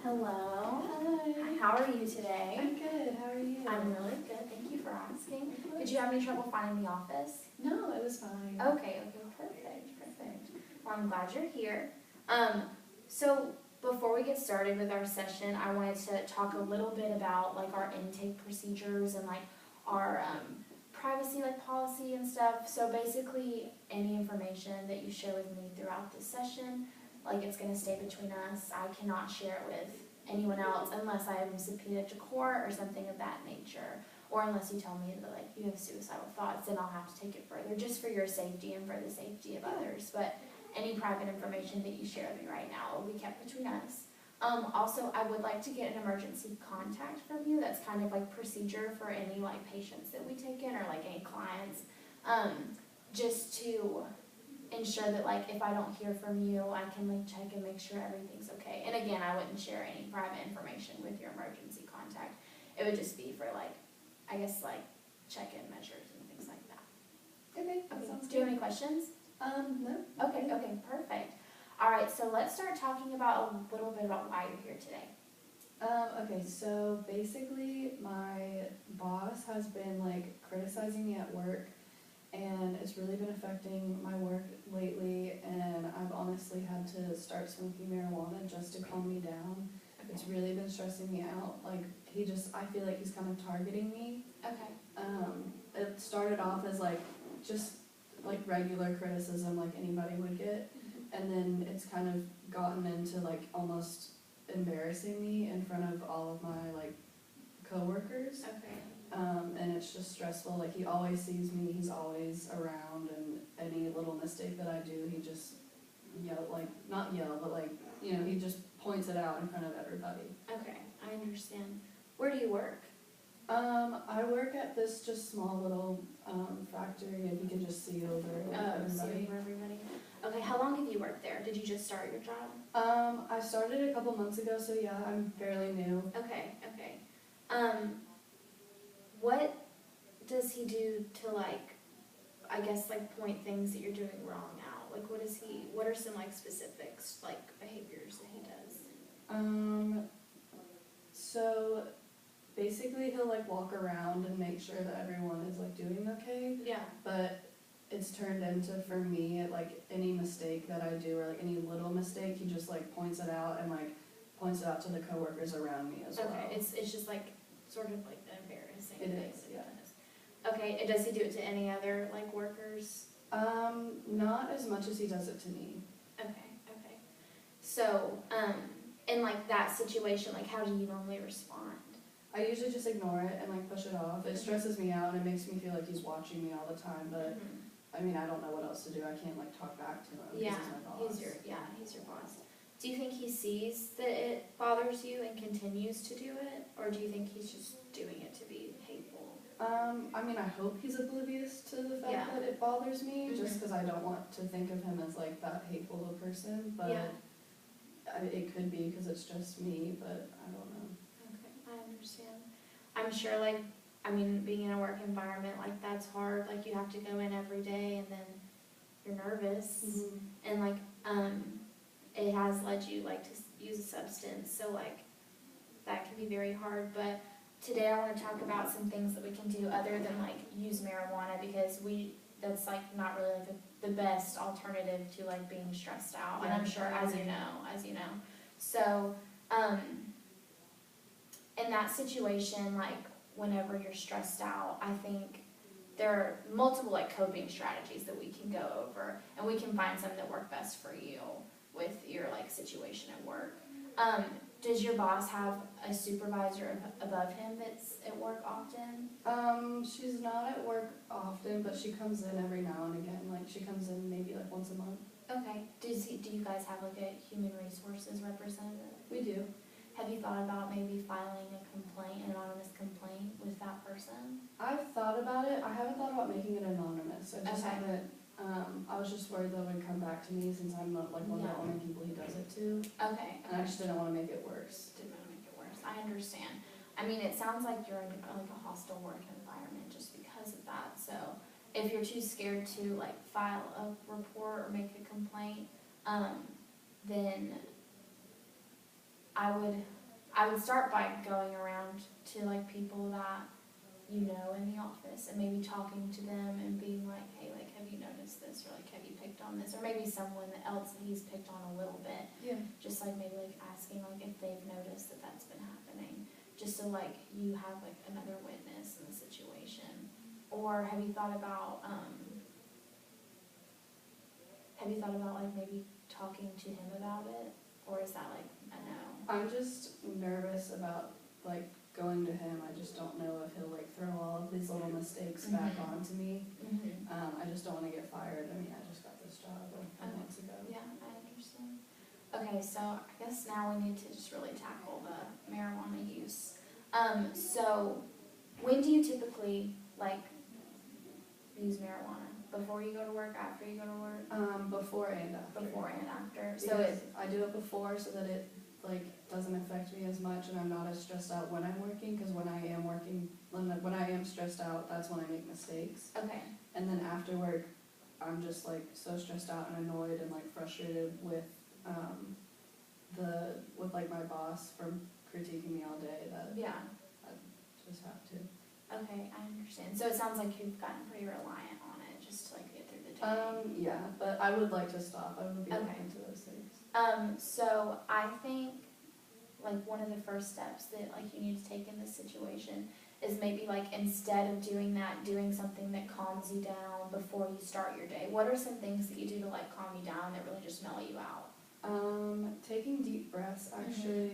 Hello. Hi. How are you today? I'm good. How are you? I'm really good. Thank you for asking. Did you have any trouble finding the office? No, it was fine. Okay, perfect. Well, I'm glad you're here. So before we get started with our session, I wanted to talk a little bit about like our intake procedures and like our privacy policy and stuff. So basically, any information that you share with me throughout this session, it's gonna stay between us. I cannot share it with anyone else unless I am subpoenaed to court or something of that nature, or unless you tell me that you have suicidal thoughts, then I'll have to take it further, just for your safety and for the safety of others. But any private information that you share with me right now will be kept between us. Also, I would like to get an emergency contact from you. That's kind of procedure for any patients that we take in or any clients, just to ensure that if I don't hear from you, I can check and make sure everything's okay. And again, I wouldn't share any private information with your emergency contact. It would just be for I guess check-in measures and things like that. Okay, that sounds Do you have good. any questions? No. Okay, perfect. All right, so let's start talking about a little bit about why you're here today. Okay, so basically my boss has been criticizing me at work, and it's really been affecting my work lately, and I've honestly had to start smoking marijuana just to calm me down. It's really been stressing me out. I feel like he's kind of targeting me. Okay. It started off as just regular criticism like anybody would get, and then it's kind of gotten into almost embarrassing me in front of all of my coworkers. Okay. And it's just stressful. He always sees me, he's always around, and any little mistake that I do, he just not yell, but he just points it out in front of everybody. Okay, I understand. Where do you work? I work at this just small little factory, if you can just see over Everybody. Okay, how long have you worked there? Did you just start your job? I started a couple months ago, so yeah, I'm fairly new. Okay. What does he do to I guess point things that you're doing wrong out? What are some specifics, behaviors that he does? So basically he'll walk around and make sure that everyone is doing okay. Yeah. But it's turned into, for me, any mistake that I do or any little mistake, he just points it out and points it out to the coworkers around me as well. Okay, it's just sort of embarrassing. It is, yeah. Okay, and does he do it to any other workers? Not as much as he does it to me. Okay. So, in that situation, how do you normally respond? I usually just ignore it and push it off. It stresses me out and it makes me feel like he's watching me all the time, but I mean, I don't know what else to do. I can't talk back to him because he's my boss. He's your boss. Do you think he sees that it bothers you and continues to do it, or do you think he's just doing it to be hateful? I mean, I hope he's oblivious to the fact that it bothers me, just because I don't want to think of him as that hateful a person, but it could be because it's just me, but I don't know. Okay, I understand. I'm sure, being in a work environment that's hard. You have to go in every day, and then you're nervous, and it has led you to use a substance, so that can be very hard. But today I want to talk about some things that we can do other than use marijuana, because that's not really the best alternative to being stressed out. Yeah, and I'm sure as you know. So in that situation, whenever you're stressed out, I think there are multiple coping strategies that we can go over, and we can find some that work best for you with your situation at work. Does your boss have a supervisor above him that's at work often? She's not at work often, but she comes in every now and again. She comes in maybe once a month. Okay. Do you guys have a human resources representative? We do. Have you thought about maybe filing an anonymous complaint with that person? I've thought about it. I haven't thought about making it anonymous. I just haven't. I was just worried that it would come back to me, since I'm not one of the only people he does it to. Okay. And I just didn't want to make it worse. I understand. I mean, it sounds like you're in a hostile work environment just because of that. So if you're too scared to file a report or make a complaint, then I would I would start by going around to like people that you know in the office and maybe talking to them and being like, hey, like, have you noticed this, or like, have you picked on this, or maybe someone else that he's picked on a little bit. Yeah. Just like maybe like asking like if they've noticed that that's been happening, just so like you have like another witness in the situation. Or have you thought about like maybe talking to him about it, or is that like a no? I'm just nervous about like going to him. I just don't know if he'll like throw all of these little mistakes back onto me. I just don't want to get fired. I mean, I just got this job a few months ago. Yeah, I understand. Okay, so I guess now we need to just really tackle the marijuana use. So when do you typically like use marijuana? Before you go to work, after you go to work? Before and after. Before and after. So Because I do it before so that it like doesn't affect me as much, and I'm not as stressed out when I'm working. Because when I am working, when I am stressed out, that's when I make mistakes. okay. And then after work, I'm just like so stressed out and annoyed and like frustrated with like my boss from critiquing me all day that Yeah. I just have to. Okay, I understand. So it sounds like you've gotten pretty reliant on it just to like get through the day. Yeah, but I would like to stop. I would be Okay. open to those things. So I think like one of the first steps that like you need to take in this situation is maybe like instead of doing that, doing something that calms you down before you start your day. What are some things that you do to like calm you down that really just mellow you out? Taking deep breaths actually,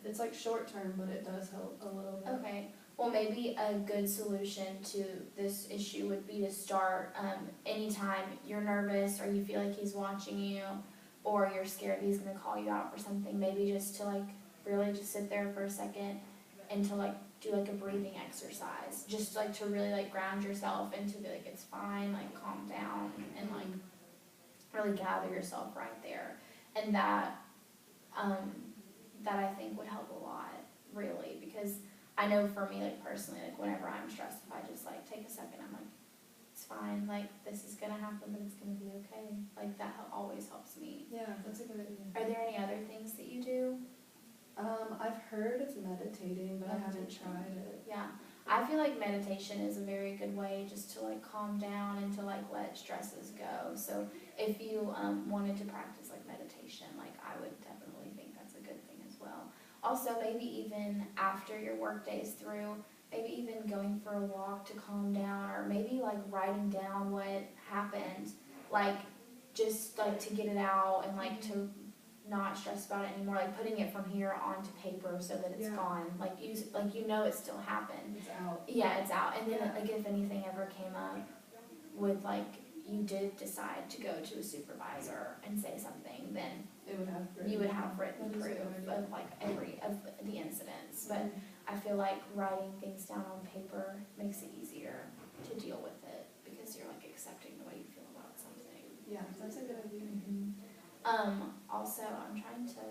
it's like short term, but it does help a little bit. Okay. Well, maybe a good solution to this issue would be to start anytime you're nervous or you feel like he's watching you or you're scared he's going to call you out for something, maybe just to like really just sit there for a second and to like do like a breathing exercise, just like to really like ground yourself into the, like it's fine, like calm down and like really gather yourself right there. And that I think would help a lot, really, because I know for me, like personally, like whenever I'm stressed, if I just like take a second, I'm like, it's fine, like this is gonna happen, but it's gonna be okay. Like that always helps me. Yeah, that's a good idea. Are there any other things that you do? I've heard of meditating, but I haven't tried it. Yeah, I feel like meditation is a very good way just to like calm down and to like let stresses go. So if you wanted to practice like meditation, like I would definitely think that's a good thing as well. Also, maybe even after your work day is through, maybe even going for a walk to calm down, or maybe like writing down what happened, like just like to get it out and like to not stress about it anymore, like putting it from here onto paper so that it's gone, like you know it still happened. It's out. Yeah, it's out. And then like if anything ever came up with like you did decide to go to a supervisor and say something, then It would have written. you would have written That is a proof good idea. of like every of the incidents. But I feel like writing things down on paper makes it easier to deal with it because you're like accepting the way you feel about something. Yeah, that's a good idea. Also, I'm trying to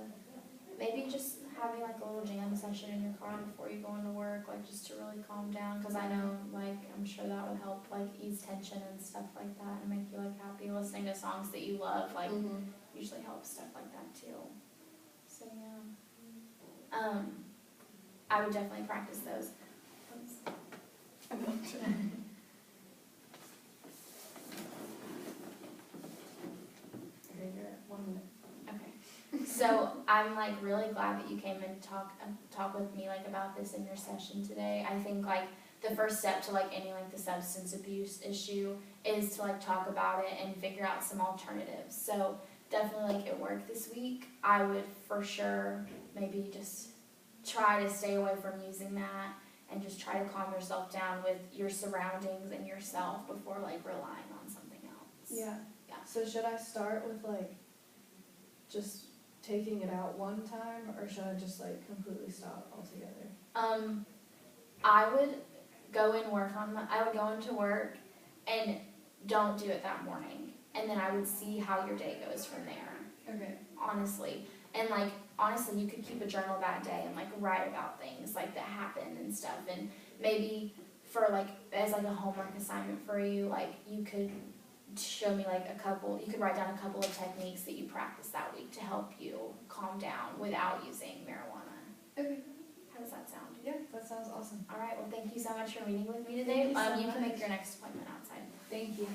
maybe just having like a little jam session in your car before you go into work, like just to really calm down, because I know like I'm sure that would help like ease tension and stuff like that and make you like happy. Listening to songs that you love like usually helps stuff like that too. So yeah, I would definitely practice those. Okay, you're at 1 minute. Okay. So I'm like really glad that you came and talk with me like about this in your session today. I think like the first step to like any like the substance abuse issue is to like talk about it and figure out some alternatives. So definitely like at work this week, I would for sure maybe just try to stay away from using that and just try to calm yourself down with your surroundings and yourself before like relying on something else. Yeah. Yeah. So should I start with like just taking it out one time, or should I just like completely stop altogether? I would go into work and don't do it that morning. And then I would see how your day goes from there. Okay. Honestly. And like honestly, you could keep a journal that day and like write about things like that happen and stuff. And maybe for like as like a homework assignment for you, like you could show me like you could write down a couple of techniques that you practice that week to help you calm down without using marijuana. Okay. That sounds awesome. All right, well, thank you so much for meeting with me today. Thank you so You can make much. your next appointment outside. Thank you.